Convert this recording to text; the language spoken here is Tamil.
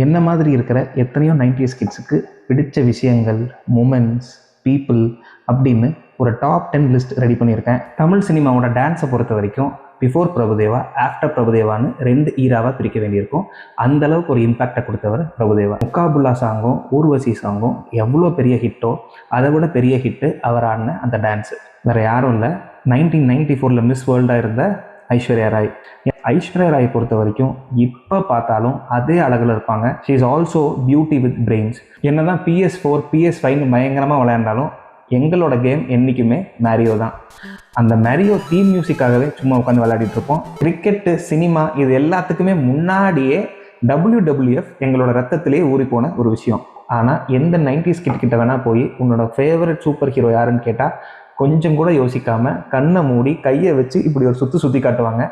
என்ன மாதிரி இருக்கிற எத்தனையோ 90s கிட்ஸுக்கு பிடிச்ச விஷயங்கள், மூமெண்ட்ஸ், பீப்புள் அப்படின்னு ஒரு டாப் 10 லிஸ்ட் ரெடி பண்ணியிருக்கேன். தமிழ் சினிமாவோட டான்ஸை பொறுத்த வரைக்கும் பிஃபோர் பிரபுதேவா, ஆஃப்டர் பிரபுதேவான்னு 2 ஈராவாக பிரிக்க வேண்டியிருக்கும். அந்தளவுக்கு ஒரு இம்பேக்டை கொடுத்தவர் பிரபுதேவா. முக்காபுல்லா சாங்கும் ஊர்வசி சாங்கும் எவ்வளோ பெரிய ஹிட்டோ அதை விட பெரிய ஹிட்டு அவர் ஆடின அந்த டான்ஸு. வேறு யாரும் இல்லை, 1994 மிஸ் வேர்ல்டாக இருந்த ஐஸ்வர்யா ராய். ஐஸ்வர்யா ராய் பொறுத்த வரைக்கும் இப்போ பார்த்தாலும் அதே அழகில் இருப்பாங்க. She is also beauty with brains. என்னதான் PS4 PS5 பயங்கரமாக விளையாண்டாலும் எங்களோட கேம் என்றைக்குமே மேரியோ தான். அந்த மேரியோ தீம் மியூசிக்காகவே சும்மா உட்காந்து விளையாடிட்டு இருப்போம். கிரிக்கெட்டு, சினிமா இது எல்லாத்துக்குமே முன்னாடியே WWF எங்களோட ரத்தத்திலே ஊறி போன ஒரு விஷயம். ஆனால் எந்த 90s கிட்ட வேணால் போய் உன்னோட ஃபேவரட் சூப்பர் ஹீரோ யாருன்னு கேட்டால் கொஞ்சம் கூட யோசிக்காமல் கண்ணை மூடி கையை வச்சு இப்படி ஒரு சுற்றி காட்டுவாங்க.